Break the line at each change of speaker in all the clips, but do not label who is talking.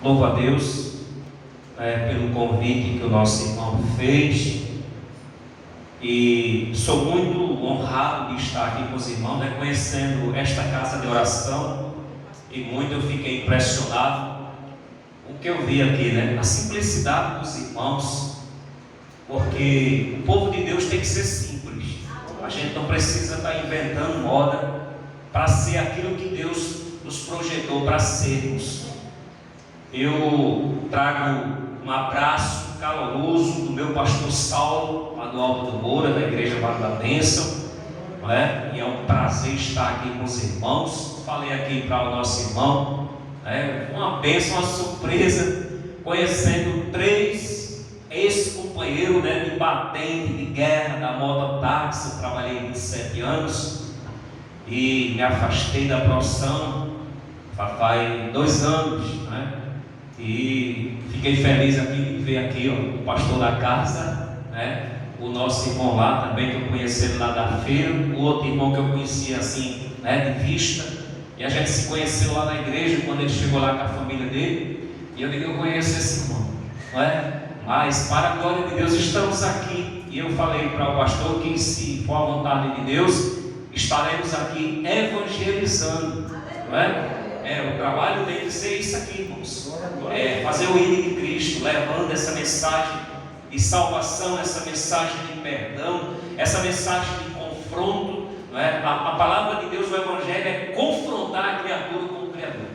Louvo a Deus pelo convite que o nosso irmão fez, e sou muito honrado de estar aqui com os irmãos, conhecendo esta casa de oração, e muito eu fiquei impressionado com o que eu vi aqui, a simplicidade dos irmãos, porque o povo de Deus tem que ser simples. A gente não precisa estar inventando moda para ser aquilo que Deus nos projetou para sermos. Eu trago um abraço caloroso do meu pastor Saulo, lá do Alto do Moura, da Igreja Vale da Bênção, e é um prazer estar aqui com os irmãos. Falei aqui para o nosso irmão, uma bênção, uma surpresa, conhecendo 3 ex-companheiros de batente, de guerra, da mototáxi. Eu trabalhei 27 anos e me afastei da profissão faz 2 anos, e fiquei feliz aqui de ver aqui o pastor da casa, o nosso irmão lá também, que eu conheci lá da feira, o outro irmão que eu conhecia assim, de vista, e a gente se conheceu lá na igreja quando ele chegou lá com a família dele, e eu digo, eu conheço esse irmão, mas para a glória de Deus estamos aqui, e eu falei para o pastor que, se for a vontade de Deus, estaremos aqui evangelizando, o trabalho tem que ser isso aqui, irmãos, fazer o hino de Cristo, levando essa mensagem de salvação, essa mensagem de perdão, essa mensagem de confronto. A palavra de Deus, o Evangelho, é confrontar a criatura com o Criador.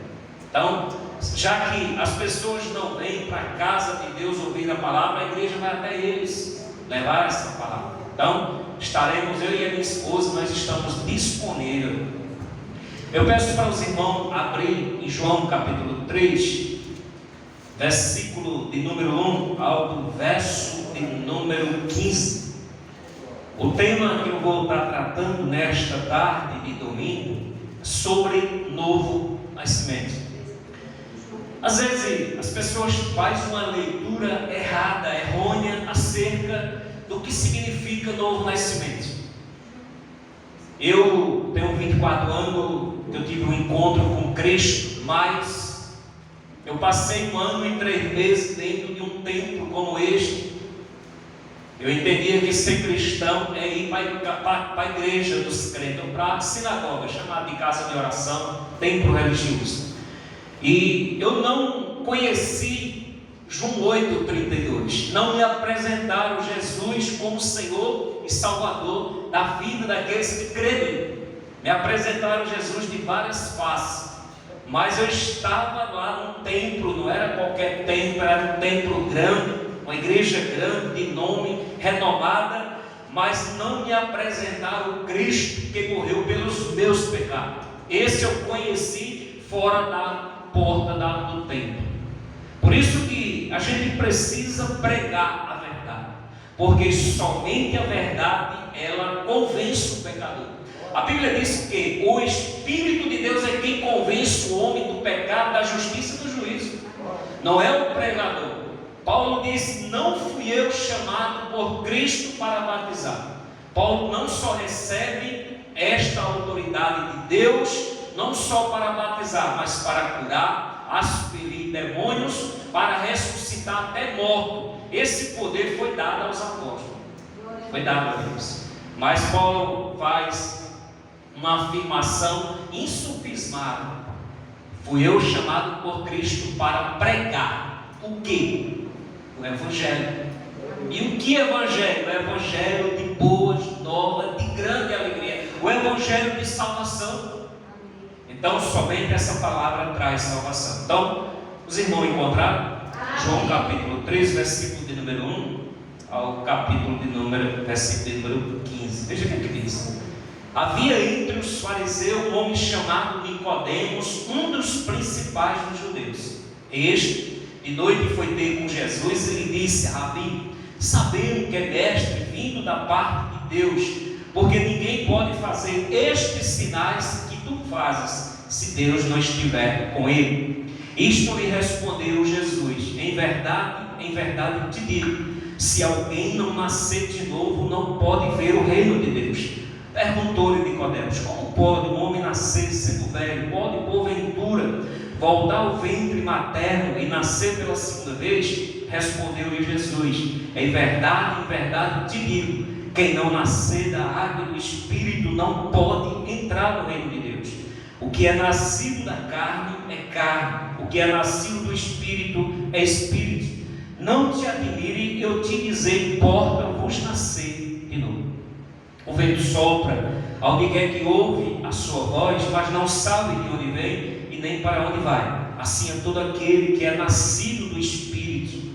Então, já que as pessoas não vêm para a casa de Deus ouvir a palavra, a igreja vai até eles levar essa palavra. Então, estaremos, eu e a minha esposa, nós estamos disponíveis. Eu peço para os irmãos abrir em João capítulo 3, versículo de número 1 ao verso de número 15. O tema que eu vou estar tratando nesta tarde de domingo é sobre novo nascimento. Às vezes as pessoas fazem uma leitura errada, errônea, acerca do que significa novo nascimento. Eu tenho 24 anos, eu tive um encontro com Cristo, mas eu passei 1 ano e 3 meses dentro de um templo como este. Eu entendia que ser cristão é ir para a igreja dos crentes, para a sinagoga, chamada de casa de oração, templo religioso. E eu não conheci João 8,32. Não me apresentaram Jesus como Senhor e Salvador da vida daqueles que creem. Me apresentaram Jesus de várias faces. Mas eu estava lá num templo, não era qualquer templo, era um templo grande, uma igreja grande, de nome, renomada, mas não me apresentaram o Cristo que morreu pelos meus pecados. Esse eu conheci fora da porta do templo. Por isso que a gente precisa pregar a verdade, porque somente a verdade, ela convence o pecador. A Bíblia diz que o Espírito de Deus é quem convence o homem do pecado, da justiça e do juízo, não é o pregador. Paulo disse, não fui eu chamado por Cristo para batizar. Paulo não só recebe esta autoridade de Deus, não só para batizar, mas para curar, expelir demônios, para ressuscitar até morto. Esse poder foi dado aos apóstolos, foi dado a Deus. Mas Paulo faz uma afirmação insufismável: fui eu chamado por Cristo para pregar o quê? O Evangelho. E o que é Evangelho? O Evangelho de boas novas, de grande alegria, o Evangelho de salvação. Então somente essa palavra traz salvação. Então, os irmãos encontraram? João capítulo 3, versículo de número 1 ao capítulo de número, versículo de número 15. Veja o que diz. Havia entre os fariseus um homem chamado Nicodemos, um dos principais dos judeus. Este, de noite, foi ter com Jesus e lhe disse: Rabi, sabendo que é mestre vindo da parte de Deus, porque ninguém pode fazer estes sinais que tu fazes, se Deus não estiver com ele. Isto lhe respondeu Jesus: em verdade eu te digo, se alguém não nascer de novo, não pode ver o reino de Deus. Perguntou-lhe Nicodemos: como pode um homem nascer sendo velho? Pode porventura voltar ao ventre materno e nascer pela segunda vez? Respondeu-lhe Jesus: em verdade te digo, quem não nascer da água e do Espírito não pode entrar no reino de Deus. O que é nascido da carne é carne, o que é nascido do Espírito é Espírito. Não te admire eu te dizer, importa-vos nascer de novo. O vento sopra aonde quer que ouve a sua voz, mas não sabe de onde vem e nem para onde vai. Assim é todo aquele que é nascido do Espírito.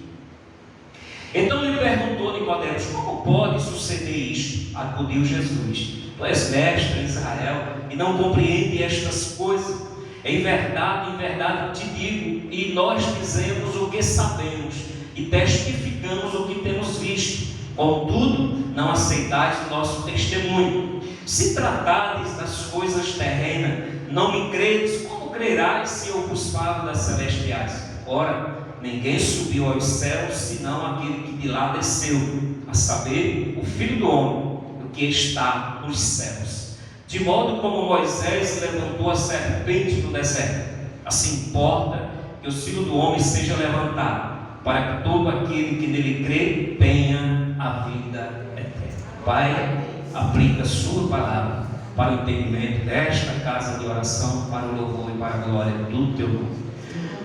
Então lhe perguntou Nicodemos: como pode suceder isto? Acudiu Jesus: tu és mestre em Israel e não compreende estas coisas? Em verdade te digo, e nós dizemos o que sabemos e testificamos o que temos visto, contudo não aceitais o nosso testemunho. Se tratardes das coisas terrenas, não me credes, como crerás se eu vos falo das celestiais? Ora, ninguém subiu aos céus, senão aquele que de lá desceu, a saber, o Filho do Homem, o que está nos céus. De modo como Moisés levantou a serpente no deserto, assim importa que o Filho do Homem seja levantado, para que todo aquele que nele crê tenha a vida eterna. Pai, aplica a sua palavra para o entendimento desta casa de oração, para o louvor e para a glória do teu nome.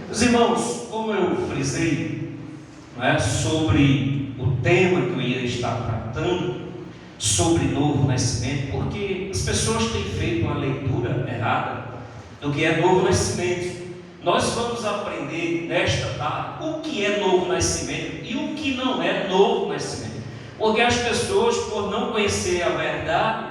Meus irmãos, como eu frisei, sobre o tema que eu ia estar tratando, sobre novo nascimento, porque as pessoas têm feito uma leitura errada do que é novo nascimento. Nós vamos aprender nesta tarde o que é novo nascimento e o que não é novo nascimento, porque as pessoas, por não conhecer a verdade,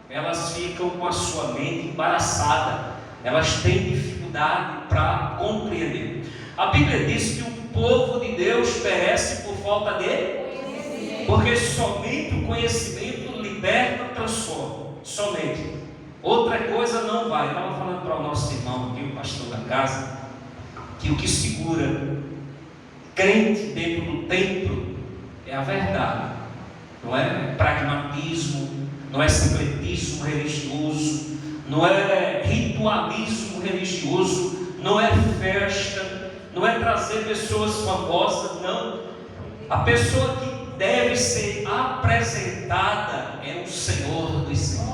elas ficam com a sua mente embaraçada, elas têm dificuldade para compreender. A Bíblia diz que o povo de Deus perece por falta de conhecimento, porque somente o conhecimento liberta, transforma, somente. Outra coisa não vai. Eu estava falando para o nosso irmão aqui, o pastor da casa, que o que segura crente dentro do templo é a verdade, não é pragmatismo, não é secretismo religioso, não é ritualismo religioso, não é festa, não é trazer pessoas famosas, não. A pessoa que deve ser apresentada é o Senhor dos Senhores.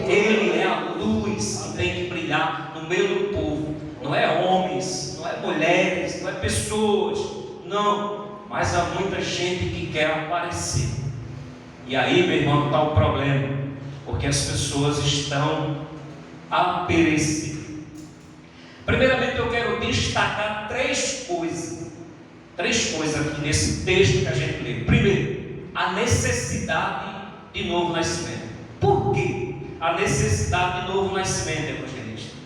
Ele é a luz que tem que brilhar no meio do povo. Não é homens, não é mulheres, não é pessoas, não. Mas há muita gente que quer aparecer. E aí, meu irmão, está o problema, porque as pessoas estão a perecer. Primeiramente, eu quero destacar três coisas aqui nesse texto que a gente lê. Primeiro, a necessidade de novo nascimento. Por quê? A necessidade de novo nascimento, evangelista.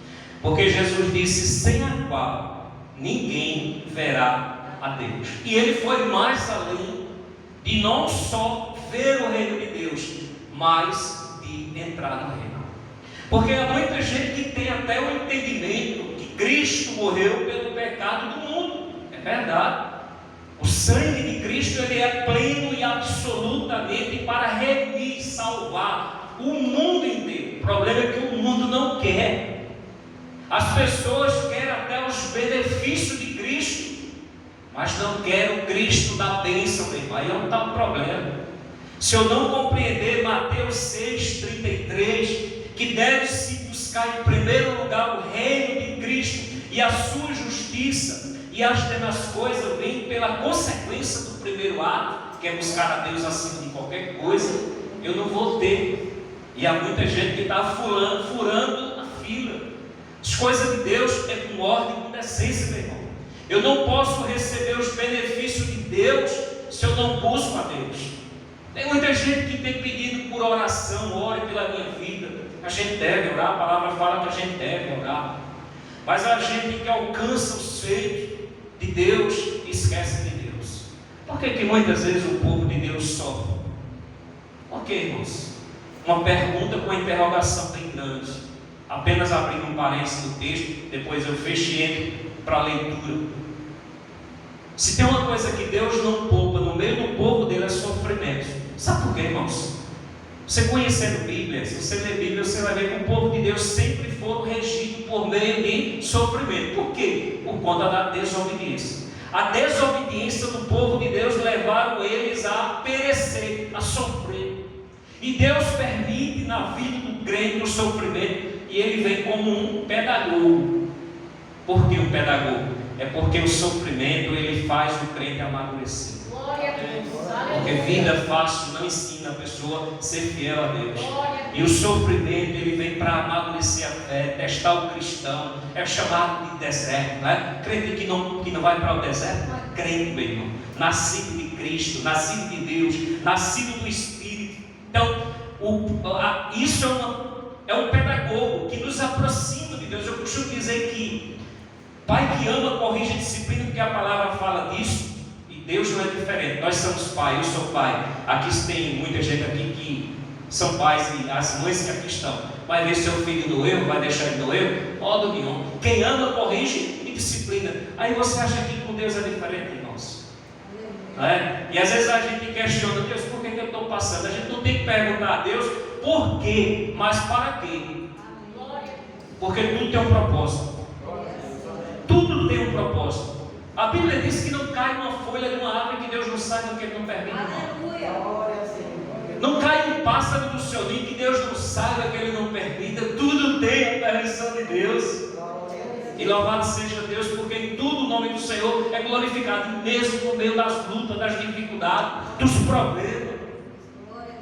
Porque Jesus disse: sem a qual ninguém verá a Deus. E ele foi mais além de não só ver o reino de Deus, mas de entrar no reino. Porque há muita gente que tem até o entendimento que Cristo morreu pelo pecado do mundo. É verdade. O sangue de Cristo, ele é pleno e absolutamente para remir, salvar o mundo inteiro. O problema é que o mundo não quer. As pessoas querem até os benefícios de Cristo, mas não querem o Cristo da bênção, meu irmão. Aí não está o problema. Se eu não compreender Mateus 6,33, que deve-se buscar em primeiro lugar o reino de Cristo e a sua justiça, e as demais coisas vêm pela consequência do primeiro ato, que é buscar a Deus acima de qualquer coisa, eu não vou ter. E há muita gente que está furando a fila. As coisas de Deus é com ordem e com decência, meu irmão. Eu não posso receber os benefícios de Deus se eu não busco a Deus. Tem muita gente que tem pedido por oração: ore pela minha vida. A gente deve orar, a palavra fala que a gente deve orar. Mas a gente que alcança os feitos de Deus esquece de Deus. Por que muitas vezes o povo de Deus sofre? Por que, irmãos? Uma pergunta com interrogação bem grande. Apenas abrindo um parênteses no texto, depois eu fechei para a leitura. Se tem uma coisa que Deus não poupa no meio do povo dele, é sofrimento. Sabe por quê, irmãos? Você conhecendo Bíblia, se você ler Bíblia, você vai ver que o povo de Deus sempre foi regido por meio de sofrimento. Por quê? Por conta da desobediência. A desobediência do povo de Deus levaram eles a perecer, a sofrer. E Deus permite na vida do crente o sofrimento, e ele vem como um pedagogo. Por que um pedagogo? É porque o sofrimento ele faz o crente amadurecer. Porque vida fácil não ensina a pessoa a ser fiel a Deus. E o sofrimento ele vem para amadurecer a fé, testar o cristão. É chamado de deserto, né? Crente que não vai para o deserto não é crente, meu irmão. Nascido de Cristo, nascido de Deus, nascido do Espírito. Então, isso é um pedagogo que nos aproxima de Deus. Eu costumo dizer que pai que ama corrige a disciplina, porque a palavra fala disso. Deus não é diferente, nós somos pai, eu sou pai. Aqui tem muita gente aqui que são pais e as mães que aqui estão. Vai ver seu filho no erro, vai deixar ele no erro? Modo nenhum. Quem ama, corrige e disciplina. Aí você acha que com Deus é diferente, irmãos? Não é? E às vezes a gente questiona, Deus, por que eu estou passando? A gente não tem que perguntar a Deus por quê, mas para quê? Porque tudo tem um propósito. Tudo tem um propósito. A Bíblia diz que não cai uma folha de uma árvore que Deus não saiba que Ele não permite. Não cai um pássaro do seu ninho que Deus não saiba que Ele não permita. Tudo tem a permissão de Deus. E louvado seja Deus, porque em tudo o nome do Senhor é glorificado, mesmo no meio das lutas, das dificuldades, dos problemas.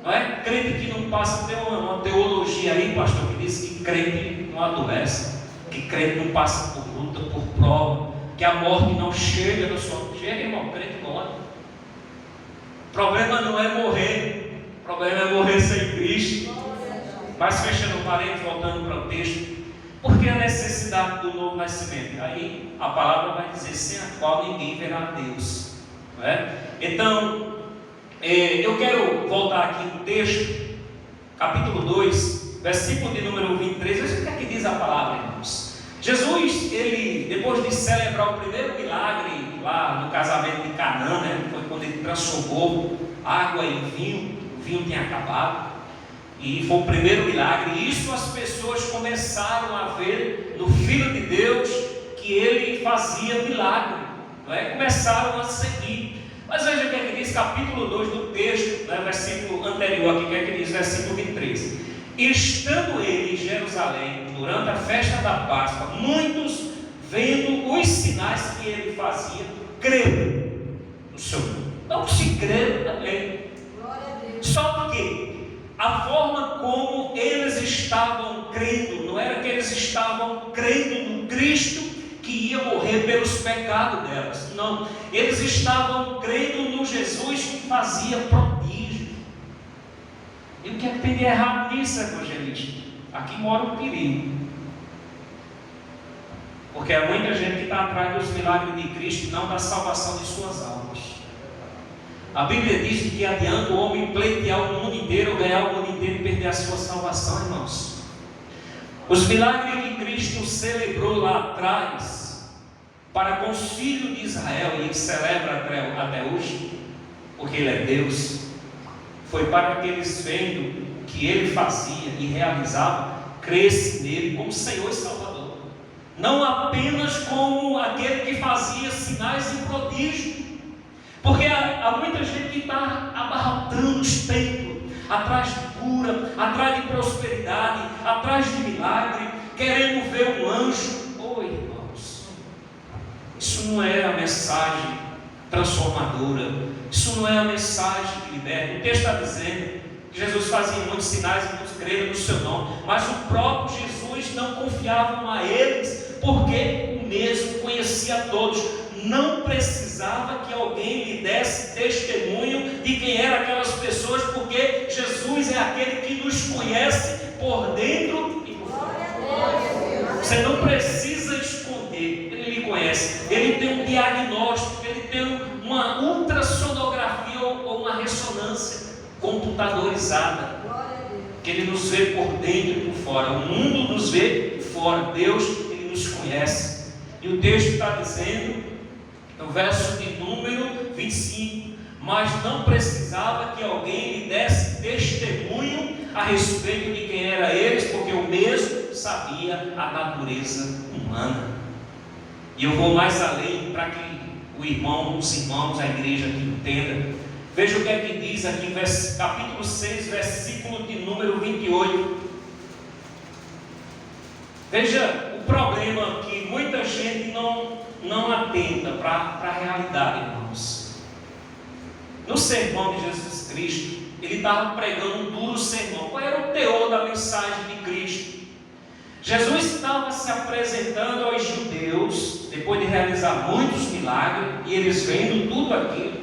Não é? Crente que não passa, tem uma teologia aí, pastor, que diz que crente não adoece, que crente não passa por luta, por prova, que a morte não chega na sua... Chega, irmão, crente morre. O problema não é morrer, o problema é morrer sem Cristo. Mas fechando o parênteses, voltando para o texto, porque a necessidade do novo nascimento? Aí a palavra vai dizer, sem a qual ninguém verá Deus. Não é? Então, eu quero voltar aqui no texto, capítulo 2, versículo de número 23, veja o que é que diz a palavra, irmãos. Jesus, ele, depois de celebrar o primeiro milagre lá no casamento de Canaã, né, foi quando ele transformou água em vinho, o vinho tinha acabado, e foi o primeiro milagre, e isso as pessoas começaram a ver no Filho de Deus, que ele fazia milagre, não é? Começaram a seguir. Mas veja o que é que diz capítulo 2 do texto, né, versículo anterior aqui, o que é que diz, versículo 23. E estando ele em Jerusalém, durante a festa da Páscoa, muitos, vendo os sinais que ele fazia, creram no seu nome. Então se creram também. Só que a forma como eles estavam crendo, não era que eles estavam crendo no Cristo que ia morrer pelos pecados delas. Não, eles estavam crendo no Jesus que fazia prodígio. E o que é que tem de errado nisso, evangelista? Aqui mora um perigo. Porque há muita gente que está atrás dos milagres de Cristo e não da salvação de suas almas. A Bíblia diz que adianta o homem pleitear o mundo inteiro, ganhar o mundo inteiro e perder a sua salvação, irmãos. Os milagres que Cristo celebrou lá atrás, para com os filhos de Israel, e ele celebra até hoje, porque Ele é Deus, foi para que eles, vendo o que Ele fazia e realizava, crescem nele como Senhor e Salvador. Não apenas como aquele que fazia sinais e prodígios. Porque há muita gente que está abarrotando os templos, atrás de cura, atrás de prosperidade, atrás de milagre, querendo ver um anjo. Oi, irmãos, isso não é a mensagem transformadora, isso não é a mensagem que liberta. O texto está dizendo que Jesus fazia muitos sinais e muitos creram no seu nome, mas o próprio Jesus não confiava a eles, porque o mesmo conhecia todos. Não precisava que alguém lhe desse testemunho de quem eram aquelas pessoas, porque Jesus é aquele que nos conhece por dentro e por fora. Você não precisa esconder, Ele lhe conhece. Ele tem um diagnóstico, Ele tem uma ultrassonografia ou uma ressonância computadorizada, que Ele nos vê por dentro e por fora. O mundo nos vê por fora, Deus, Ele nos conhece. E o texto está dizendo, no verso de número 25, mas não precisava que alguém lhe desse testemunho a respeito de quem era eles, porque o mesmo sabia a natureza humana. E eu vou mais além para que os irmãos, a igreja que entenda. Veja o que é que diz aqui, capítulo 6, versículo de número 28. Veja o problema que muita gente não atenta para a realidade, irmãos. No sermão de Jesus Cristo, ele estava pregando um duro sermão. Qual era o teor da mensagem de Cristo? Jesus estava se apresentando aos judeus, depois de realizar muitos milagres, e eles vendo tudo aquilo.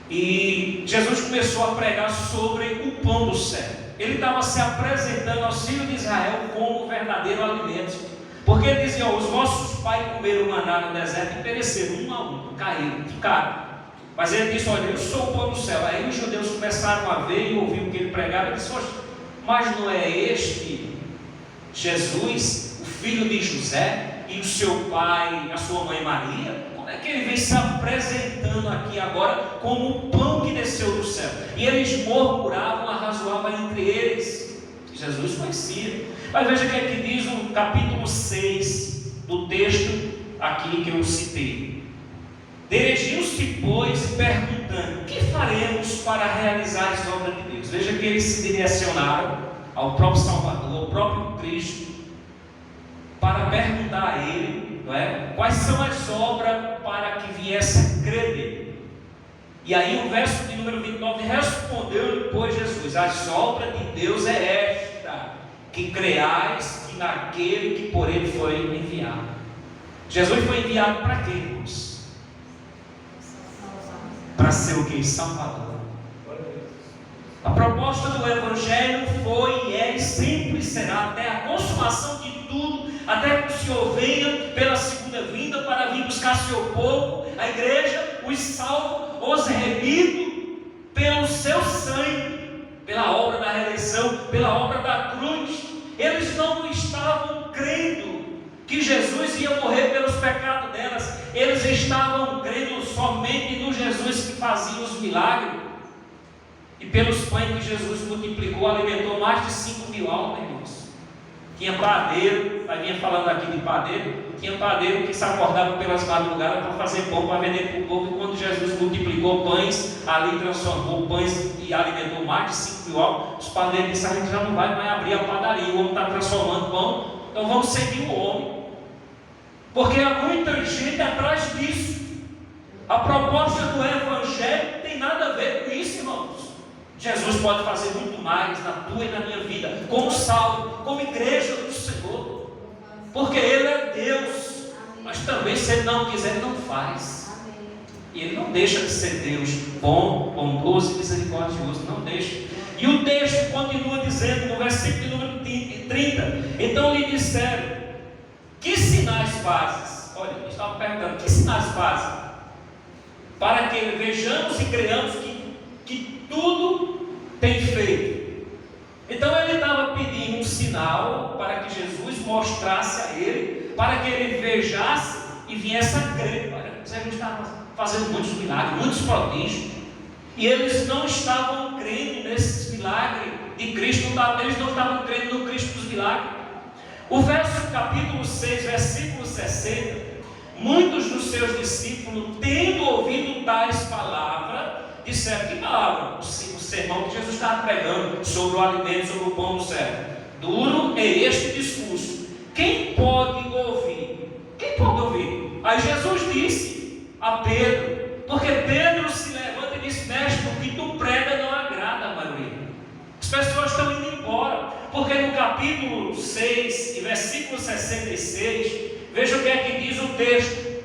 E Jesus começou a pregar sobre o pão do céu. Ele estava se apresentando aos filhos de Israel como o verdadeiro alimento. Porque ele dizia: os vossos pais comeram maná no deserto e pereceram, um a um, caíram, ficaram. Mas ele disse: olha, eu sou o pão do céu. Aí os judeus começaram a ver e ouvir o que ele pregava. Ele disse: mas não é este Jesus, o filho de José, e o seu pai, a sua mãe Maria? Como é que ele vem se apresentando aqui agora como o pão que desceu do céu? E eles murmuravam, arrazoavam entre eles. Jesus conhecia. Mas veja o que é que diz o capítulo 6 do texto aqui que eu citei. Dirigiu-se, pois, perguntando: que faremos para realizar as obras de Deus? Veja que eles se direcionaram ao próprio Salvador, ao próprio Cristo, para perguntar a ele, não é, quais são as obras para que viesse a crer nele. E aí o verso de número 29, respondeu-lhe, pois, Jesus: as obras de Deus é esta, que creais que naquele que por ele foi enviado. Jesus foi enviado para quê, irmãos? Para ser o que? Salvador. A proposta do Evangelho foi e é e sempre será até a consumação de tudo, até que o Senhor venha pela segunda vinda para vir buscar seu povo, a igreja, os salvos, os remidos pelo seu sangue, pela obra da redenção, pela obra da cruz. Eles não estavam crendo que Jesus ia morrer pelos pecados delas. Eles estavam crendo somente no Jesus que fazia os milagres. E pelos pães que Jesus multiplicou, alimentou mais de 5.000 almas, irmãos. Tinha padeiro, aí vinha falando aqui de padeiro, tinha padeiro que se acordava pelas madrugadas para fazer pão, para vender para o povo. E quando Jesus multiplicou pães, ali transformou pães e alimentou mais de 5.000 almas, os padeiros disseram: a gente já não vai mais abrir a padaria, o homem está transformando pão, então vamos seguir o homem. Porque há muita gente atrás disso. A proposta do Evangelho não tem nada a ver com isso, irmãos. Jesus pode fazer muito mais na tua e na minha vida, como salvo, como igreja do Senhor, porque Ele é Deus. Mas também, se Ele não quiser, Ele não faz. E Ele não deixa de ser Deus bom, bondoso e misericordioso, não deixa. E o texto continua dizendo no versículo número 30: então lhe disseram: que sinais fazes? Olha, eles estavam perguntando: que sinais fazes? Para que vejamos e creamos que tudo tem feito. Então ele estava pedindo um sinal para que Jesus mostrasse a ele, para que ele vejasse e viesse a crer. Olha, Jesus estava fazendo muitos milagres, muitos prodígios, e eles não estavam crendo nesses milagres de Cristo, eles não estavam crendo no Cristo dos milagres. O verso capítulo 6, versículo 60, muitos dos seus discípulos, tendo ouvido tais palavras, disseram: que palavra? O sermão que Jesus estava pregando sobre o alimento, sobre o pão do céu. Duro é este discurso. Quem pode ouvir? Quem pode ouvir? Aí Jesus disse a Pedro, porque Pedro se levanta e disse: mestre, o que tu prega não agrada a maioria. As pessoas estão indo embora. Porque no capítulo 6 e versículo 66, veja o que é que diz o texto.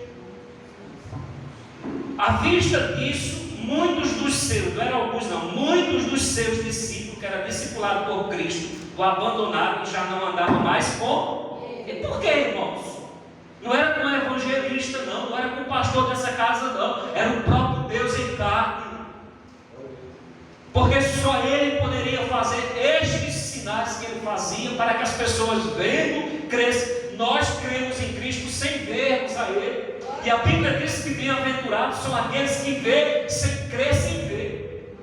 À vista disso, muitos dos seus, não eram alguns não, muitos dos seus discípulos, que eram discipulados por Cristo, o abandonaram e já não andavam mais com. E por que, irmãos? Não era com um evangelista, não era com o pastor dessa casa, não, era o próprio Deus em carne. Porque só Ele poderia fazer estes sinais que Ele fazia, para que as pessoas vendo, crescem. Nós cremos em Cristo sem vermos a Ele. E a Bíblia diz que bem-aventurados são aqueles que veem sem crer, sem ver.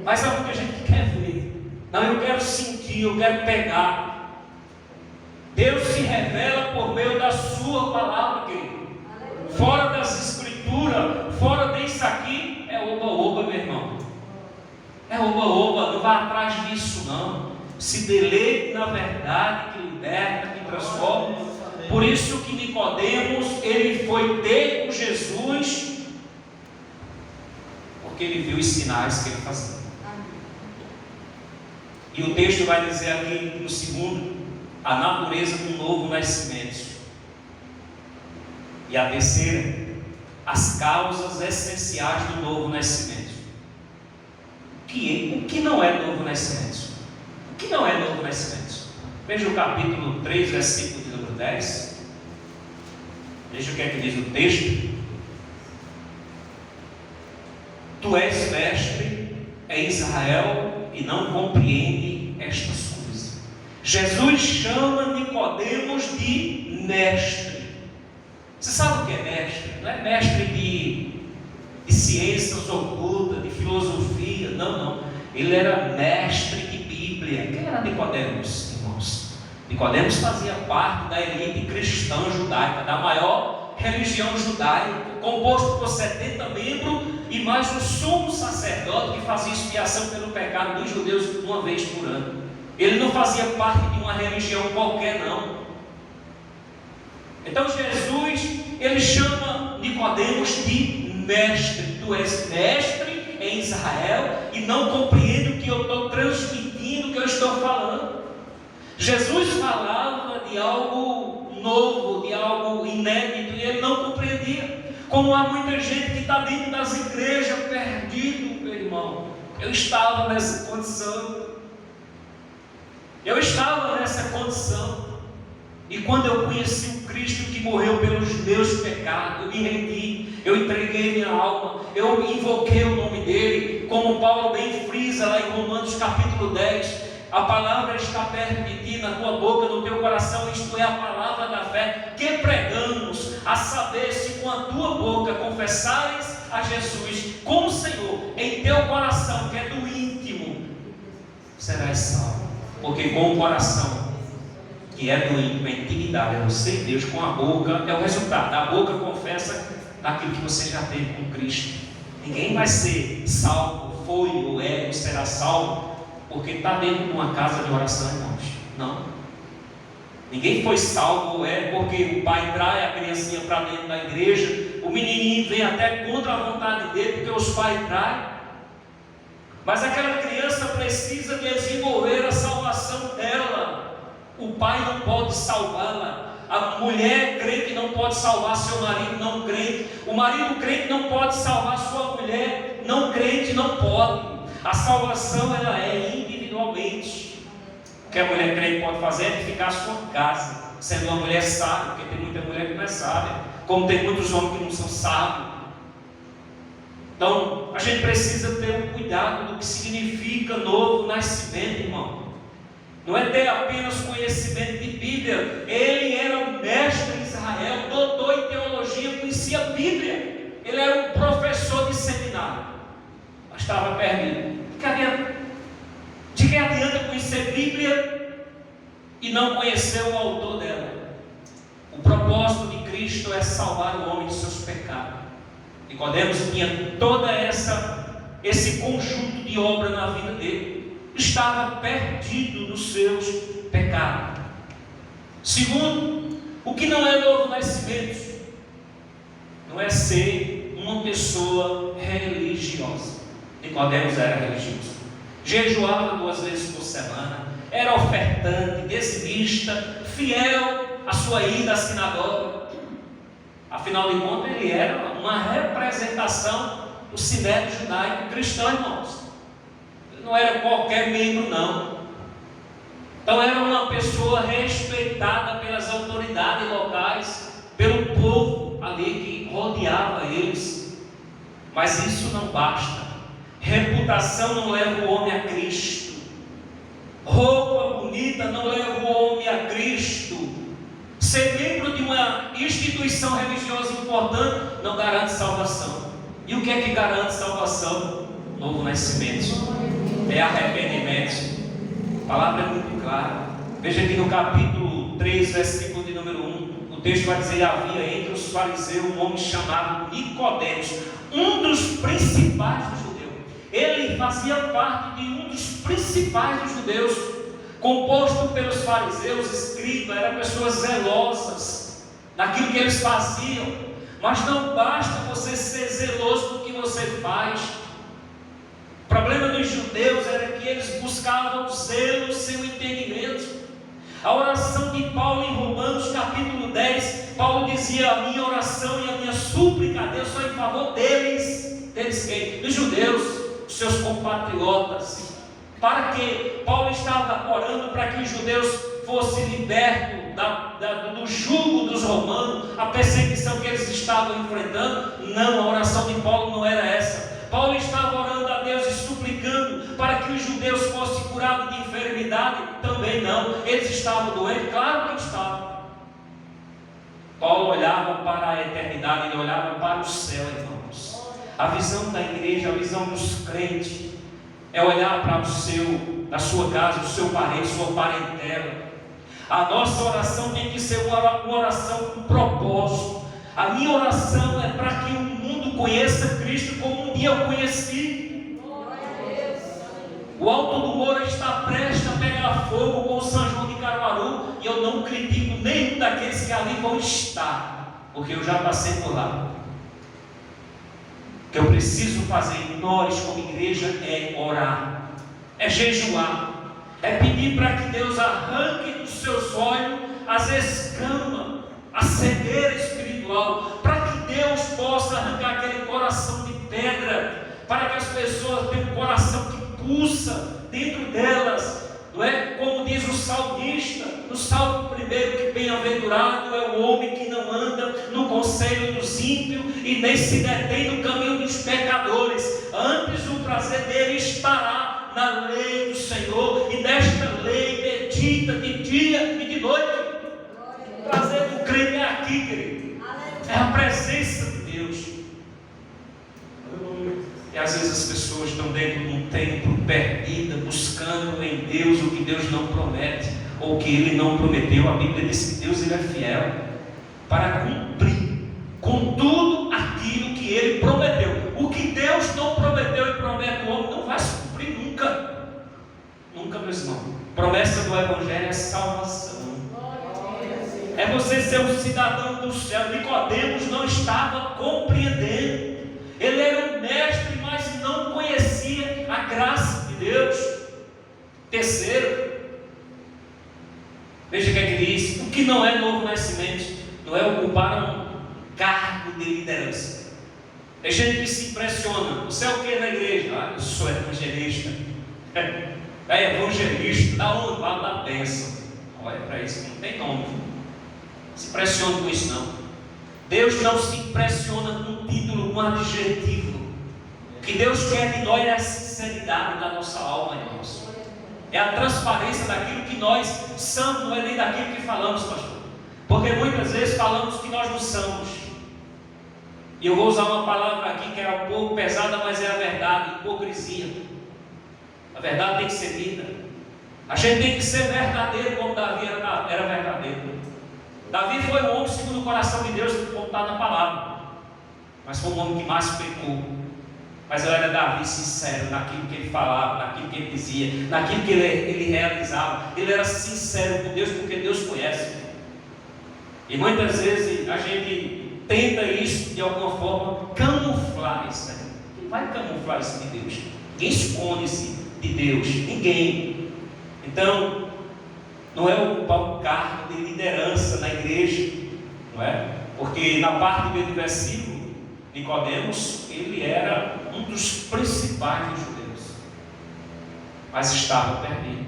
Mas há muita gente que quer ver. Não, eu quero sentir, eu quero pegar. Deus se revela por meio da sua palavra, querido. Fora das escrituras, fora disso aqui, é oba-oba, meu irmão. É oba-oba, não vá atrás disso não. Se deleite na verdade que liberta, que transforma. Por isso que Nicodemos, ele foi ter com Jesus, porque ele viu os sinais que ele fazia. E o texto vai dizer aqui no segundo, a natureza do novo nascimento. E a terceira, as causas essenciais do novo nascimento. O que não é novo nascimento? O que não é novo nascimento? Veja o capítulo 3, versículo de número 10. Veja o que é que diz o texto. Tu és mestre em Israel e não compreende estas coisas. Jesus chama Nicodemos de mestre. Você sabe o que é mestre? Não é mestre de ciências ocultas, de filosofia. Não. Ele era mestre de Bíblia. Quem era Nicodemos, irmãos? Nicodemos fazia parte da elite cristã judaica, da maior religião judaica, composto por 70 membros e mais um sumo sacerdote que fazia expiação pelo pecado dos judeus uma vez por ano. Ele não fazia parte de uma religião qualquer, não. Então Jesus, ele chama Nicodemos de mestre. Tu és mestre em Israel e não compreende o que eu estou transmitindo, o que eu estou falando. Jesus falava de algo novo, de algo inédito, e ele não compreendia. Como há muita gente que está dentro das igrejas perdido, meu irmão. Eu estava nessa condição. E quando eu conheci o Cristo que morreu pelos meus pecados, eu me rendi, eu entreguei minha alma, eu invoquei o nome dele, como Paulo bem frisa lá em Romanos capítulo 10, a palavra está perto de ti, na tua boca, no teu coração, isto é a palavra da fé, que pregamos, a saber se com a tua boca confessares a Jesus como Senhor, em teu coração, que é do íntimo, serás salvo. Porque com o coração, que é do íntimo, a intimidade, é você e Deus, com a boca, é o resultado. A boca confessa daquilo que você já teve com Cristo. Ninguém vai ser salvo, foi ou é, ou será salvo, porque está dentro de uma casa de oração, irmãos. Não. Ninguém foi salvo ou é porque o pai trai a criancinha para dentro da igreja, o menininho vem até contra a vontade dele, porque os pais traem. Mas aquela criança precisa desenvolver a salvação dela. O pai não pode salvá-la. A mulher crente não pode salvar seu marido não crente. O marido crente não pode salvar sua mulher não crente, não pode. A salvação ela é individualmente. O que a mulher crente pode fazer é edificar a sua casa, sendo uma mulher sábia, porque tem muita mulher que não é sábia, como tem muitos homens que não são sábios. Então, a gente precisa ter um cuidado do que significa novo nascimento, irmão. Não é ter apenas conhecimento de Bíblia. Ele era um mestre em Israel, doutor em teologia, conhecia a Bíblia. Ele era um professor de seminário, mas estava perdido. De que adianta conhecer Bíblia e não conhecer o autor dela? O propósito de Cristo é salvar o homem de seus pecados. Nicodemos tinha toda esse conjunto de obra na vida dele. Estava perdido nos seus pecados. Segundo, o que não é novo nascimento? Não é ser uma pessoa religiosa. Nicodemos era religioso. Jejuava 2 vezes por semana. Era ofertante, dizimista, fiel à sua ida à sinagoga. Afinal de contas, ele era uma representação do sinédrio judaico cristão, irmãos. Ele não era qualquer membro, não. Então, era uma pessoa respeitada pelas autoridades locais, pelo povo ali que rodeava eles. Mas isso não basta. Reputação não leva o homem a Cristo. Roupa bonita não leva o homem a Cristo. Ser membro de uma instituição religiosa importante não garante salvação. E o que é que garante salvação? Novo nascimento. É arrependimento. A palavra é muito clara. Veja aqui no capítulo 3, versículo de número 1, o texto vai dizer: havia entre os fariseus um homem chamado Nicodemos, um dos principais dos judeus. Ele fazia parte de um dos principais dos judeus, composto pelos fariseus, escrito, eram pessoas zelosas naquilo que eles faziam. Mas não basta você ser zeloso no que você faz. O problema dos judeus era que eles buscavam zelo sem o entendimento. A oração de Paulo em Romanos capítulo 10, Paulo dizia: a minha oração e a minha súplica a Deus são em favor deles. Deles quem? Dos judeus, dos seus compatriotas. Para que Paulo estava orando para que os judeus fossem libertos do jugo dos romanos, a perseguição que eles estavam enfrentando? Não, a oração de Paulo não era essa. Paulo estava orando a Deus e suplicando para que os judeus fossem curados de enfermidade? Também não. Eles estavam doentes? Claro que estavam. Paulo olhava para a eternidade, ele olhava para o céu, irmãos. A visão da igreja, a visão dos crentes, é olhar para a sua casa, o seu parente, sua parentela. A nossa oração tem que ser uma oração com propósito. A minha oração é para que o mundo conheça Cristo como um dia eu conheci. O Alto do Moura está prestes a pegar fogo com o São João de Caruaru, e eu não critico nenhum daqueles que ali vão estar, porque eu já passei por lá. O que eu preciso fazer, nós como igreja, é orar, é jejuar, é pedir para que Deus arranque dos seus olhos as escamas, a cegueira espiritual, para que Deus possa arrancar aquele coração de pedra, para que as pessoas tenham um coração que pulsa dentro delas, não é? Como diz o salmista, no Salmo 1, que bem-aventurado é o homem que não anda no conselho dos ímpios e nem se detém no caminho dos pecadores, antes o prazer dele estará na lei do Senhor, e nesta lei medita de dia e de noite. O prazer do crente é aqui, querido, é a presença de Deus. E às vezes as pessoas estão dentro de um templo perdida, buscando em Deus o que Deus não promete, ou que Ele não prometeu. A Bíblia diz que Deus, Ele é fiel para cumprir com tudo aquilo que Ele prometeu. O que Deus não prometeu e promete ao homem não vai se cumprir nunca. Nunca, meus irmãos. Promessa do Evangelho é salvação. É você ser um cidadão do céu. Nicodemos não estava compreendendo. Ele era um mestre, mas não conhecia a graça de Deus. Terceiro, veja o que é que diz: o que não é novo nascimento não é ocupar um cargo de liderança. Tem gente que se impressiona: você é o que na igreja? Ah, eu sou evangelista. É evangelista, da onde? Lá da bênção. Olha para isso, não tem nome. Se impressiona com isso não. Deus não se impressiona com título, com adjetivo. O que Deus quer de nós é a sinceridade da nossa alma, irmãos. É a transparência daquilo que nós somos, não é nem daquilo que falamos, pastor. Porque muitas vezes falamos que nós não somos. E eu vou usar uma palavra aqui que é um pouco pesada, mas é a verdade: hipocrisia. A verdade tem que ser dita. A gente tem que ser verdadeiro como Davi era verdadeiro. Davi foi um homem segundo o coração de Deus, como está na palavra, mas foi um homem que mais pecou. Mas eu era Davi sincero naquilo que ele falava, naquilo que ele dizia, naquilo que ele realizava. Ele era sincero com Deus, porque Deus conhece. E muitas vezes a gente tenta isso de alguma forma camuflar isso. Né? Quem vai camuflar isso de Deus? Quem esconde-se de Deus? Ninguém. Então, não é ocupar um cargo de liderança na igreja, não é? Porque na parte B do versículo, Nicodemos, ele era um dos principais dos judeus, mas estava perdido.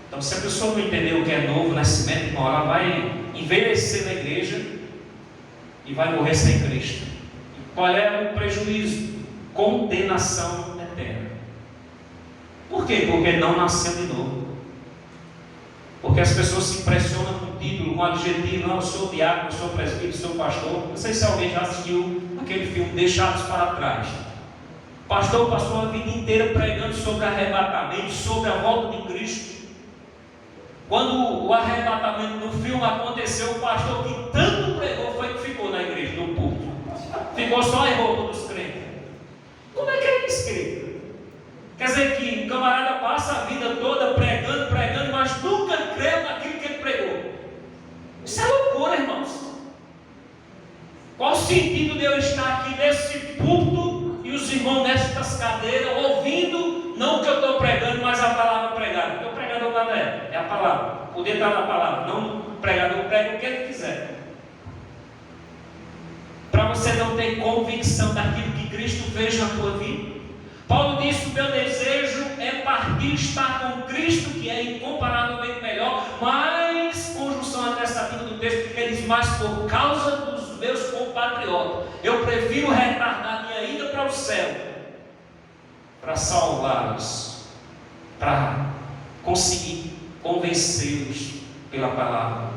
Então, se a pessoa não entender o que é novo nascimento, irmão, ela vai envelhecer na igreja e vai morrer sem Cristo. E qual é o prejuízo? Condenação eterna. Por quê? Porque não nasceu de novo. Porque as pessoas se impressionam com o título, com o adjetivo: não, eu sou diácono, eu sou presbítero, eu sou pastor. Não sei se alguém já assistiu aquele filme Deixados para Trás. O pastor passou a vida inteira pregando sobre arrebatamento, sobre a volta de Cristo. Quando o arrebatamento do filme aconteceu, o pastor que tanto pregou foi que ficou na igreja, no púlpito. Ficou só em roupa dos crentes. Como é que é isso, querido? Quer dizer que o camarada passa a vida toda pregando, mas nunca creu naquilo que ele pregou. Isso é loucura, irmãos. Qual o sentido de eu estar aqui nesse púlpito e os irmãos nestas cadeiras ouvindo, não o que eu estou pregando, mas a palavra pregada? Porque o pregador nada é a palavra. Poder estar na palavra, não o pregador prega o que ele quiser. Para você não ter convicção daquilo que Cristo fez na tua vida. Paulo disse: o meu desejo é partir, estar com Cristo, que é incomparavelmente melhor. Mas, conjunção atestativa do texto, ele diz: mas por causa dos meus compatriotas, eu prefiro retardar minha ida para o céu, para salvá-los, para conseguir convencê-los pela palavra,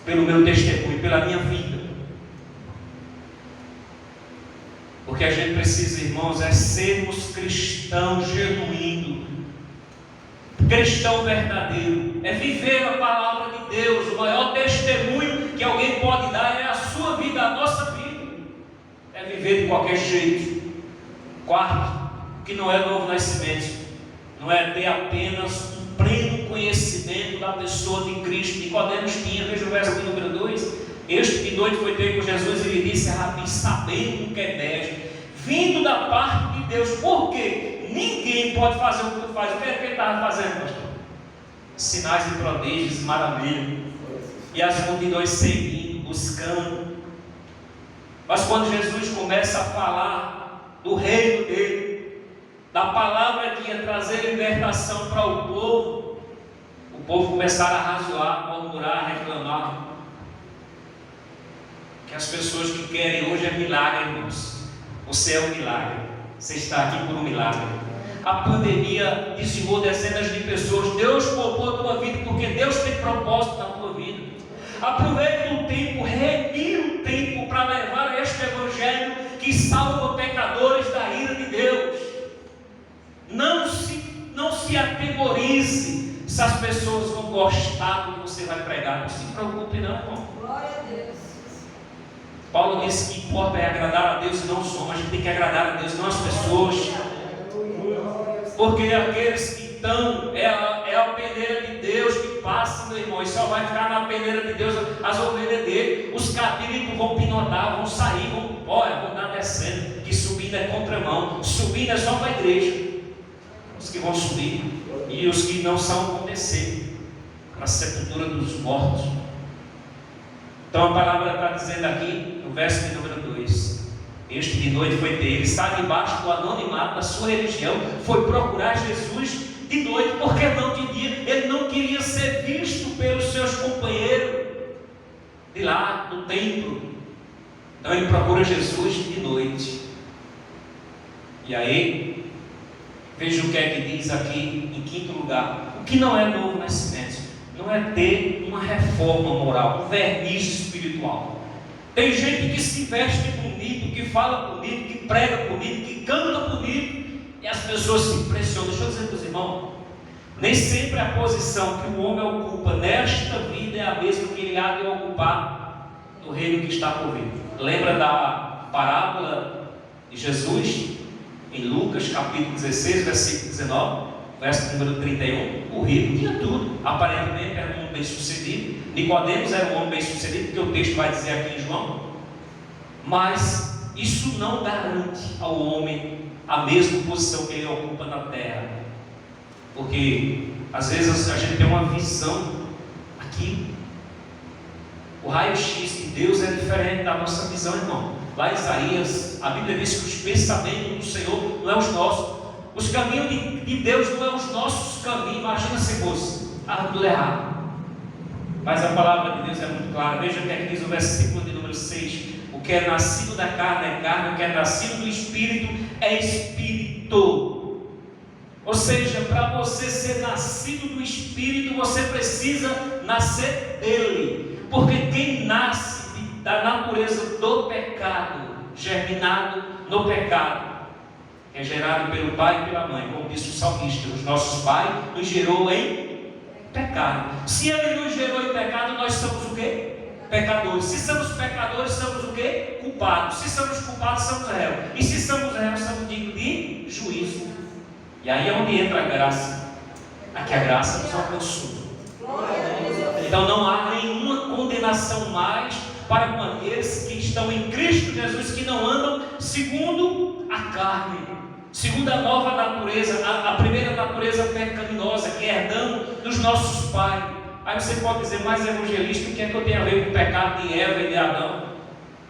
pelo meu testemunho, pela minha vida. Porque a gente precisa, irmãos, é sermos cristãos genuínos, cristão verdadeiro, é viver a palavra de Deus. O maior testemunho que alguém pode dar é a sua vida, a nossa vida, é viver de qualquer jeito. Quarto, que não é novo nascimento, não é ter apenas um pleno conhecimento da pessoa de Cristo. Nicodemos tinha, veja o verso número 2. Este de noite foi ter com Jesus e lhe disse: Rabi, sabendo que é mestre, vindo da parte de Deus. Por quê? Ninguém pode fazer o que tu faz. O que é que ele estava fazendo, pastor? Sinais e prodígios, maravilha. E as multidões seguindo, buscando. Mas quando Jesus começa a falar do reino dele, da palavra que ia trazer libertação para o povo começaram a razoar, a murmurar, a reclamar. Que as pessoas que querem hoje é milagre, irmãos. Você é um milagre. Você está aqui por um milagre. A pandemia dizimou dezenas de pessoas. Deus poupou a tua vida, porque Deus tem propósito na tua vida. Aproveite o tempo, remire o tempo para levar este evangelho que salva pecadores da ira de Deus. Não se atemorize se as pessoas vão gostar do que você vai pregar. Não se preocupe não, irmão.
Glória a Deus.
Paulo disse que importa é agradar a Deus e não os homens. A gente tem que agradar a Deus, não as pessoas. Porque aqueles que estão, é a peneira de Deus que passa, meu irmão, e só vai ficar na peneira de Deus as ovelhas dele. Os cabritos vão pinotar, vão sair, vão dar descendo, que subindo é contramão, subindo é só para a igreja. Os que vão subir e os que não são vão descer para a sepultura dos mortos. Então a palavra está dizendo aqui, no verso de número 2, este de noite foi ter, ele está debaixo do anonimato da sua religião, foi procurar Jesus de noite, porque não de dia, ele não queria ser visto pelos seus companheiros de lá, do templo. Então ele procura Jesus de noite. E aí, veja o que é que diz aqui em quinto lugar. O que não é novo nascimento? Não é ter uma reforma moral, um verniz espiritual. Tem gente que se veste bonito, que fala bonito, que prega bonito, que canta bonito, e as pessoas se impressionam. Deixa eu dizer para os irmãos, nem sempre a posição que o homem ocupa nesta vida é a mesma que ele há de ocupar no reino que está por vir. Lembra da parábola de Jesus em Lucas capítulo 16, versículo 19? Verso número 31, o rico tinha tudo, aparentemente era um homem bem sucedido. Nicodemos era um homem bem sucedido, porque o texto vai dizer aqui em João. Mas isso não garante ao homem a mesma posição que ele ocupa na terra, porque às vezes a gente tem uma visão aqui, o raio-x de Deus é diferente da nossa visão, irmão. Lá em Isaías, a Bíblia diz que os pensamentos do Senhor não é os nossos. Os caminhos de Deus não é os nossos caminhos. Imagina se fosse tudo errado. Mas a palavra de Deus é muito clara. Veja o que é que diz o versículo de número 6. O que é nascido da carne é carne, o que é nascido do Espírito é Espírito. Ou seja, para você ser nascido do Espírito, você precisa nascer dele. Porque quem nasce da natureza do pecado, germinado no pecado, é gerado pelo pai e pela mãe, como disse o salmista, os nossos pais nos gerou em Pecado. Se Ele nos gerou em pecado, nós somos o quê? Pecadores. Se somos pecadores, somos o quê? Culpados. Se somos culpados, somos réus. E se somos réus, somos dignos de juízo. E aí é onde entra a graça. Aqui a graça nos alcançou. Então não há nenhuma condenação mais para com aqueles que estão em Cristo Jesus, que não andam segundo a carne, segundo a nova natureza, a primeira natureza pecaminosa que herdamos dos nossos pais. Aí você pode dizer, mas evangelista, o que é que eu tenho a ver com o pecado de Eva e de Adão?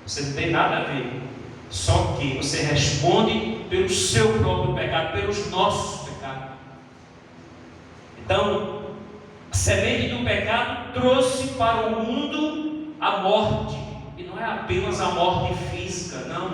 Você não tem nada a ver. Só que você responde pelo seu próprio pecado, pelos nossos pecados. Então, a semente do pecado trouxe para o mundo a morte. E não é apenas a morte física, não.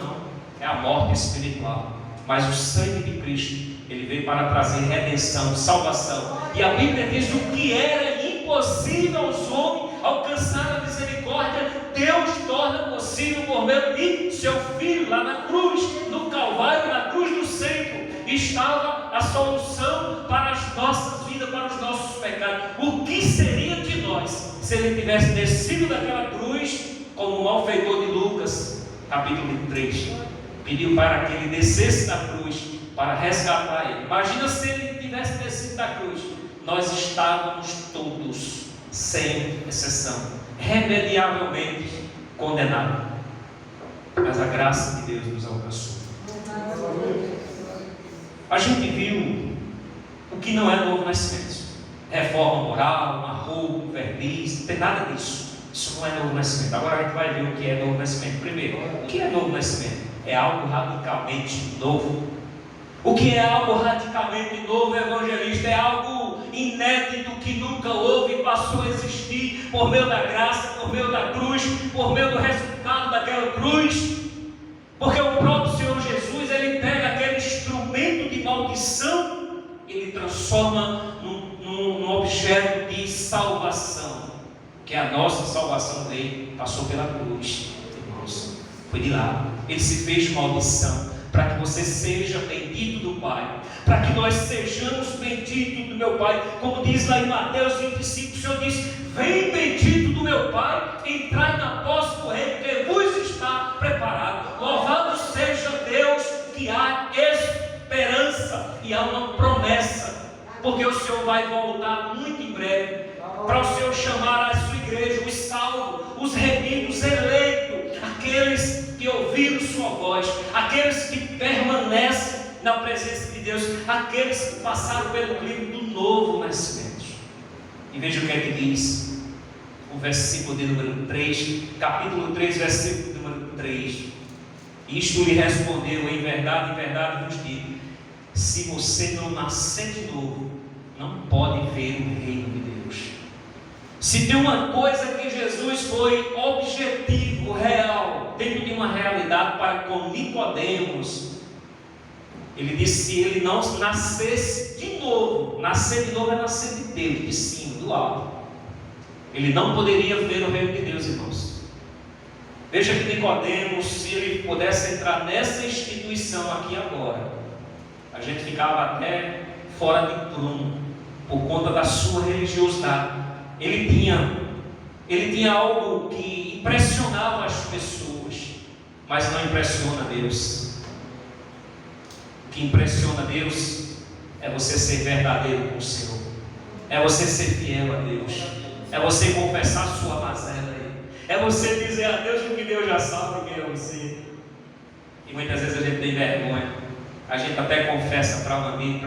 É a morte espiritual. Mas o sangue de Cristo, ele veio para trazer redenção, salvação. E a Bíblia diz o que era impossível aos homens alcançar a misericórdia, Deus torna possível por meio de seu Filho. Lá na cruz, no Calvário, na cruz do centro, estava a solução para as nossas vidas, para os nossos pecados. O que seria de nós se ele tivesse descido daquela cruz, como o malfeitor de Lucas, capítulo 3, pediu para que ele descesse da cruz para resgatar ele? Imagina se ele tivesse descido da cruz. Nós estávamos todos, sem exceção, remediavelmente condenados. Mas a graça de Deus nos alcançou. A gente viu o que não é novo nascimento. Reforma moral, uma roupa, um verniz, não tem nada disso. Isso não é novo nascimento. Agora a gente vai ver o que é novo nascimento. Primeiro, o que é novo nascimento? É algo radicalmente novo. O que é algo radicalmente novo, evangelista? É algo inédito que nunca houve e passou a existir por meio da graça, por meio da cruz, por meio do resultado daquela cruz. Porque o próprio Senhor Jesus, ele pega aquele instrumento de maldição, ele transforma num objeto de salvação. Que a nossa salvação veio, passou pela cruz, irmãos. Foi de lá. Ele se fez maldição para que você seja bendito do Pai, para que nós sejamos benditos do meu Pai. Como diz lá em Mateus 25, o Senhor diz: vem bendito do meu Pai, entrai na posse do reino que vos está preparado. Louvado seja Deus, que há esperança e há uma promessa, porque o Senhor vai voltar muito em breve, para o Senhor chamar a sua igreja, os salvos, os remidos, eleitos, aqueles que ouviram sua voz, aqueles que permanecem na presença de Deus, aqueles que passaram pelo clima do novo nascimento. E veja o que é que diz o versículo de número 3, capítulo 3, versículo número 3. Isto lhe respondeu: em verdade vos digo, se você não nascer de novo, não pode ver o reino de Deus. Se tem uma coisa que Jesus foi objetivo, real, dentro de uma realidade para com Nicodemos, ele disse: se ele não nascesse de novo, nascer de novo é nascer de Deus, de cima, do alto, ele não poderia ver o reino de Deus, irmãos. Veja que Nicodemos, se ele pudesse entrar nessa instituição aqui agora, a gente ficava até fora de prumo, por conta da sua religiosidade. Ele tinha algo que impressionava as pessoas, mas não impressiona Deus. O que impressiona Deus é você ser verdadeiro com o Senhor, é você ser fiel a Deus, é você confessar sua mazela, é você dizer a Deus o que Deus já sabe quem é você. E muitas vezes a gente tem vergonha, a gente até confessa para um amigo,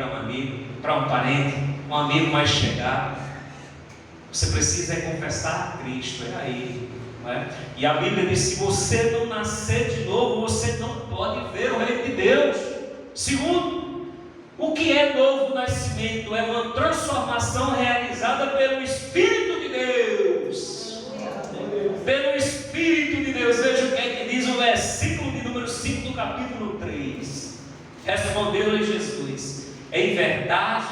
para um parente, um amigo mais chegado. Você precisa confessar a Cristo, é aí, não é? E a Bíblia diz: se você não nascer de novo, você não pode ver o reino de Deus. Segundo, o que é novo nascimento? É uma transformação realizada pelo Espírito de Deus. Pelo Espírito de Deus. Veja o que é que diz o versículo de número 5 do capítulo 3. Respondeu-lhe Jesus: em verdade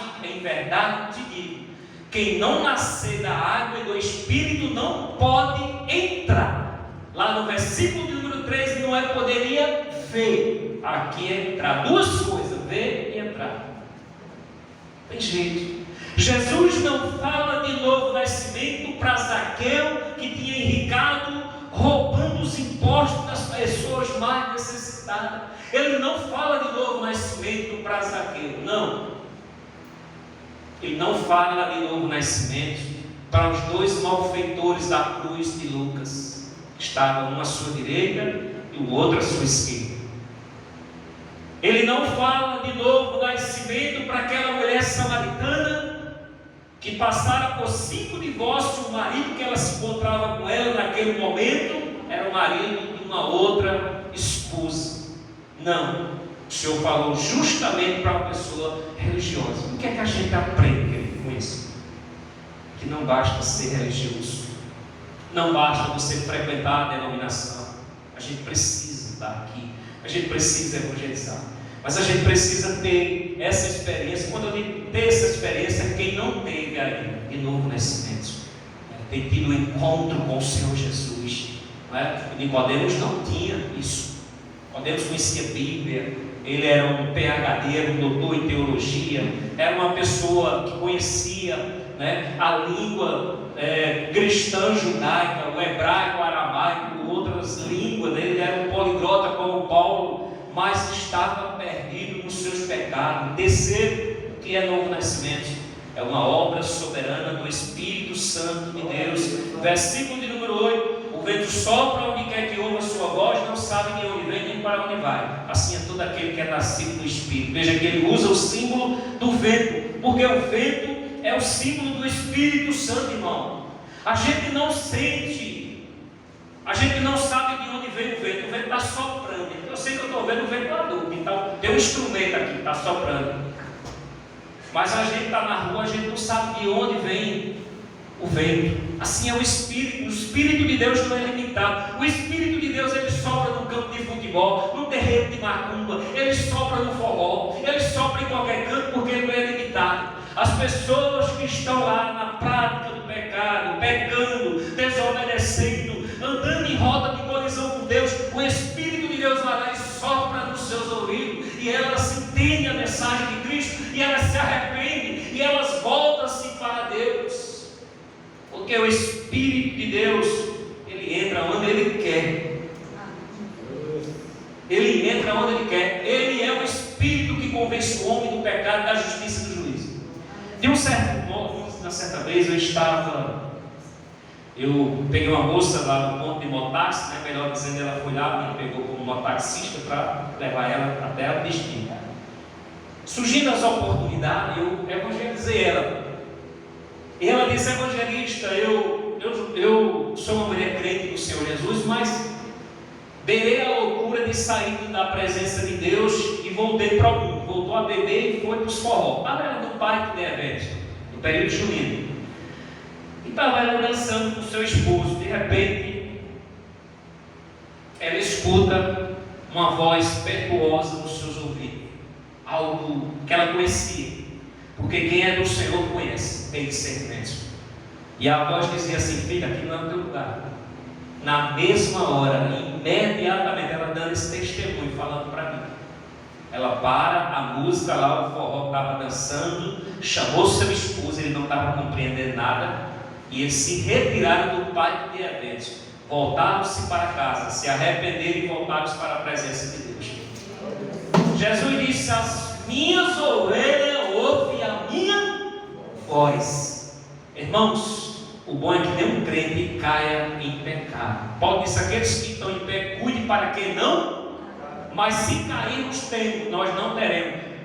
te digo, quem não nascer da água e do Espírito não pode entrar. Lá no versículo de número 3 não é poderia ver, aqui é entrar. Duas coisas: ver e entrar. Tem jeito. Jesus não fala de novo nascimento para Zaqueu, que tinha enricado roubando os impostos das pessoas mais necessitadas. Ele não fala de novo nascimento para Zaqueu, não. Ele não fala de novo nascimento para os dois malfeitores da cruz de Lucas, que estavam um à sua direita e o outro à sua esquerda. Ele não fala de novo nascimento para aquela mulher samaritana que passara por 5 divórcios. O marido que ela se encontrava com ela naquele momento era o marido de uma outra esposa. Não, o Senhor falou justamente para uma pessoa religiosa. O que é que a gente aprende com isso? Que não basta ser religioso, não basta você frequentar a denominação. A gente precisa estar aqui, a gente precisa evangelizar, mas a gente precisa ter essa experiência. Quando eu digo ter essa experiência, quem não teve ainda de novo nascimento, tem tido um encontro com o Senhor Jesus, não é? Nicodemos não tinha isso. Nicodemos conhecia a Bíblia, ele era um PhD, era um doutor em teologia, era uma pessoa que conhecia, né, a língua cristã judaica, o hebraico, o aramaico, outras línguas, ele era um poliglota como Paulo, mas estava perdido nos seus pecados. Terceiro, o que é novo nascimento? É uma obra soberana do Espírito Santo de Deus. Versículo de número 8: o vento sopra onde quer que ouva a sua voz, não sabe de onde vem nem para onde vai. Assim é todo aquele que é nascido do Espírito. Veja que ele usa o símbolo do vento, porque o vento é o símbolo do Espírito Santo, irmão. A gente não sente, a gente não sabe de onde vem o vento está soprando. Eu sei que eu estou vendo o vento adulto, então tem um instrumento aqui que está soprando, mas a gente está na rua, a gente não sabe de onde vem o vento. Assim é o Espírito de Deus não é limitado. O Espírito de Deus, ele sopra no campo de futebol, no terreiro de macumba, ele sopra no forró, ele sopra em qualquer canto, porque ele não é limitado. As pessoas que estão lá na prática do pecado, pecando, desobedecendo, andando em rota de colisão com Deus, o Espírito de Deus vai lá e sopra nos seus ouvidos, e elas entendem a mensagem de Cristo, e elas se arrependem, e elas voltam-se para Deus, porque o Espírito de Deus, ele entra onde ele quer. Ele entra onde ele quer. Ele é o Espírito que convence o homem do pecado, da justiça e do juízo. De um certo modo, uma certa vez eu peguei uma moça lá no ponto de motáxi, melhor dizendo, ela foi lá, me pegou como motaxista para levar ela até o destino. Surgindo as oportunidades, eu evangelizei ela. E ela disse: evangelista, eu sou uma mulher crente no Senhor Jesus, mas beirei a loucura de sair da presença de Deus e voltei para o mundo. Voltou a beber e foi para os forró. Estava ela no parque de eventos, no período junino. E estava ela dançando com o seu esposo. De repente, ela escuta uma voz pertuosa nos seus ouvidos. Algo que ela conhecia. Porque quem é do Senhor conhece, tem discernimento. E a voz dizia assim: filha, aqui não é o teu lugar. Na mesma hora, imediatamente, ela dando esse testemunho, falando para mim. Ela para a música lá, o forró estava dançando, chamou seu esposo, ele não estava compreendendo nada, e eles se retiraram do parque de eventos, voltaram-se para casa, se arrependeram e voltaram-se para a presença de Deus. Jesus disse: as minhas ovelhas ouvem a minha voz. Irmãos, o bom é que nenhum crente caia em pecado. Paulo disse: aqueles que estão em pé, cuide para que não. Mas se cairmos, nós não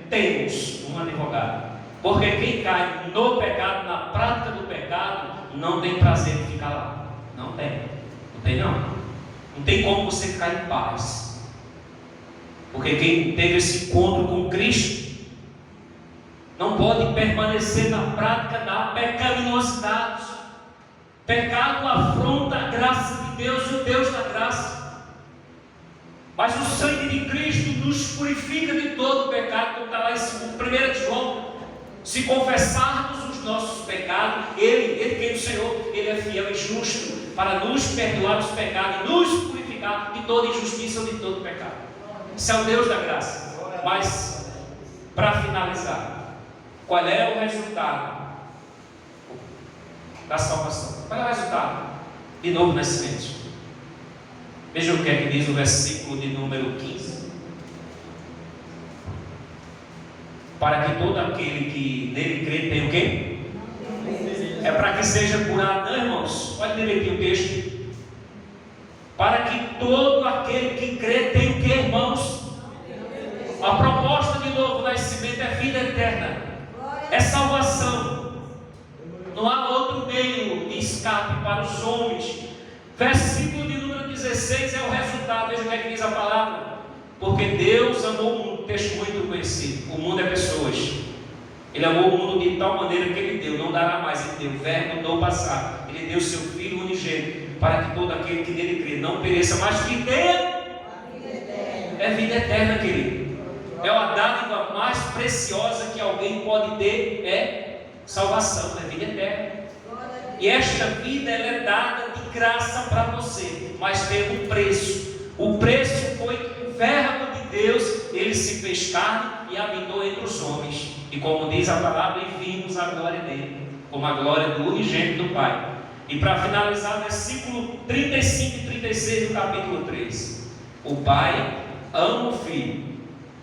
temos um advogado. Porque quem cai no pecado, na prática do pecado, não tem prazer em ficar lá. Não tem. Não tem não. Não tem como você ficar em paz. Porque quem teve esse encontro com Cristo não pode permanecer na prática da pecaminosidade. Pecado afronta a graça de Deus, o Deus da graça. Mas o sangue de Cristo nos purifica de todo o pecado, como está lá em 1 João. Se confessarmos os nossos pecados, Ele que é o Senhor, Ele é fiel e justo para nos perdoar os pecados e nos purificar de toda injustiça ou de todo pecado. Esse é o Deus da graça. Mas, para finalizar, qual é o resultado da salvação. Qual é o resultado? De novo nascimento. Veja o que é que diz o versículo de número 15. Para que todo aquele que nele crê tenha o quê? É para que seja curado, não, irmãos? Pode ler aqui o texto. Para que todo aquele que crê tenha o quê, irmãos? A proposta de novo nascimento é vida eterna, é salvação. Não há outro meio de escape para os homens. Versículo de número 16 é o resultado. Veja o que é que diz a palavra. Porque Deus amou o mundo, texto muito conhecido. O mundo é pessoas. Ele amou o mundo de tal maneira que Ele deu, não dará mais, Ele deu, verbo do passado. Ele deu seu Filho unigênito, para que todo aquele que nele crê não pereça, mas que tenha é vida eterna, querido. É a dádiva mais preciosa que alguém pode ter, é salvação, é vida eterna. E esta vida ela é dada de graça para você, mas tem um preço. O preço foi que o verbo de Deus, ele se fez carne e habitou entre os homens. E como diz a palavra, e vimos a glória dele, como a glória do unigênito do Pai. E para finalizar, versículo 35 e 36 do capítulo 3. O Pai ama o Filho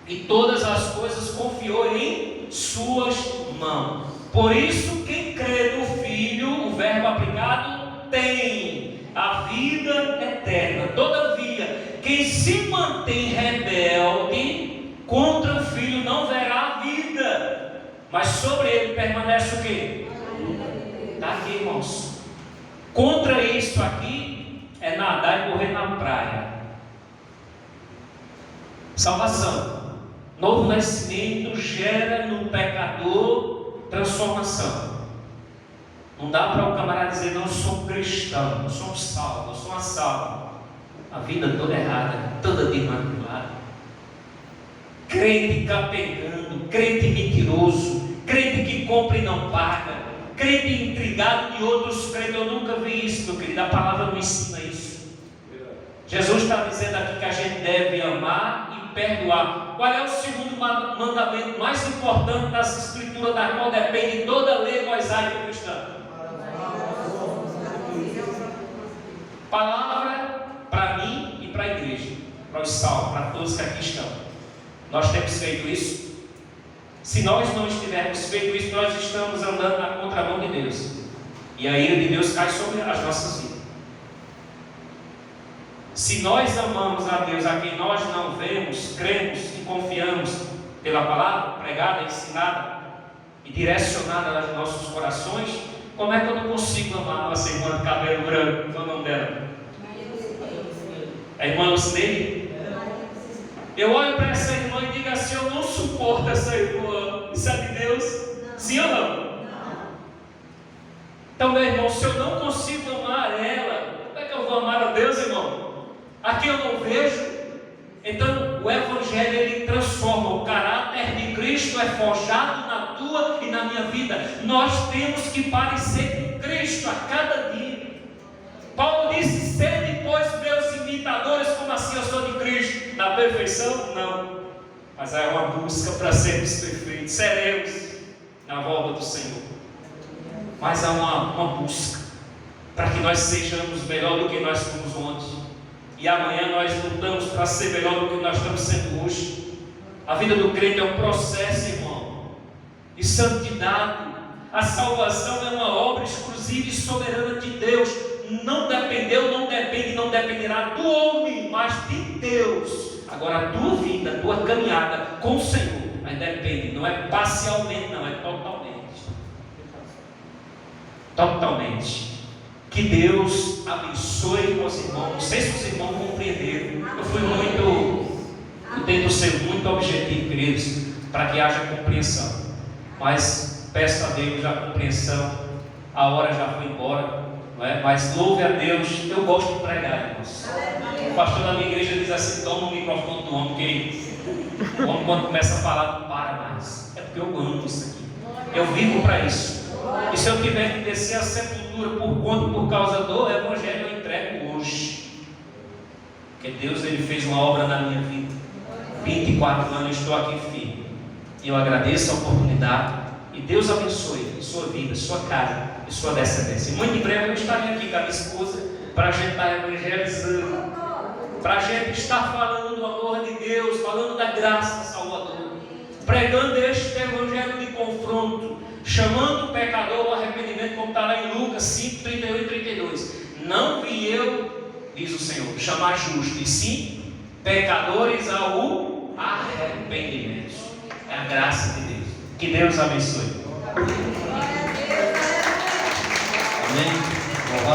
e todas as coisas confiou em suas mãos. Por isso, quem crê no Filho, o verbo aplicado, tem a vida eterna. Todavia, quem se mantém rebelde contra o Filho não verá a vida, mas sobre ele permanece o quê? Está aqui, irmãos. Contra isso aqui é nadar e morrer na praia. Salvação. Novo nascimento gera no pecador transformação. Não dá para o camarada dizer, não, eu sou cristão, eu sou um salvo, eu sou uma salva. A vida toda errada, toda desmantelada. Crente capengando, crente mentiroso, crente que compra e não paga, crente intrigado de outros crentes. Eu nunca vi isso, meu querido, a palavra não ensina isso. Jesus está dizendo aqui que a gente deve amar e perdoar. Qual é o segundo mandamento mais importante das Escrituras, da qual depende toda a lei mosaica cristã? Palavra para mim e para a igreja, para os salvos, para todos que aqui estão. Nós temos feito isso. Se nós não estivermos feito isso, nós estamos andando na contramão de Deus, e a ira de Deus cai sobre as nossas vidas. Se nós amamos a Deus, a quem nós não vemos, cremos e confiamos pela palavra pregada, ensinada e direcionada aos nossos corações, como é que eu não consigo amar nossa irmã de cabelo branco? Qual é o nome dela? A irmã Lucinei? Eu olho para essa irmã e digo assim, eu não suporto essa irmã. Isso é de Deus? Sim ou não? Então, meu irmão, se eu não consigo amar ela, como é que eu vou amar a Deus, irmão? Aqui eu não vejo. Então o Evangelho ele transforma. O caráter de Cristo é forjado na tua e na minha vida. Nós temos que parecer com Cristo a cada dia. Paulo disse, sede pois meus imitadores, como assim eu sou de Cristo. Na perfeição? Não. Mas é uma busca para sermos perfeitos. Seremos na volta do Senhor. Mas há uma busca para que nós sejamos melhor do que nós fomos ontem. E amanhã nós lutamos para ser melhor do que nós estamos sendo hoje. A vida do crente é um processo, irmão, de santidade. A salvação é uma obra exclusiva e soberana de Deus. Não dependeu, não depende, não dependerá do homem, mas de Deus. Agora a tua vida, a tua caminhada com o Senhor, aí depende, não é parcialmente, não, é totalmente. Totalmente. Que Deus abençoe os irmãos. Não sei se os irmãos compreenderam. Eu tento ser muito objetivo, queridos, para que haja compreensão. Mas peço a Deus a compreensão. A hora já foi embora, não é? Mas louve a Deus. Eu gosto de pregar, irmãos. O pastor da minha igreja diz assim: toma o microfone do homem, que o homem, quando começa a falar, não para mais. É porque eu amo isso aqui. Eu vivo para isso. E se eu tiver que descer a sepultura por causa do Evangelho, eu entrego hoje. Porque Deus ele fez uma obra na minha vida. 24 anos estou aqui firme. E eu agradeço a oportunidade. E Deus abençoe sua vida, sua casa. e sua descendência. Muito em breve eu estarei aqui com a minha esposa para a gente estar evangelizando, para a gente estar falando do amor de Deus, falando da graça salvadora, pregando este evangelho de confronto, chamando o pecador ao arrependimento, como está lá em Lucas 5, 31 e 32. Não vi eu, diz o Senhor, chamar justo, e sim pecadores ao arrependimento. É a graça de Deus. Que Deus abençoe. Amém.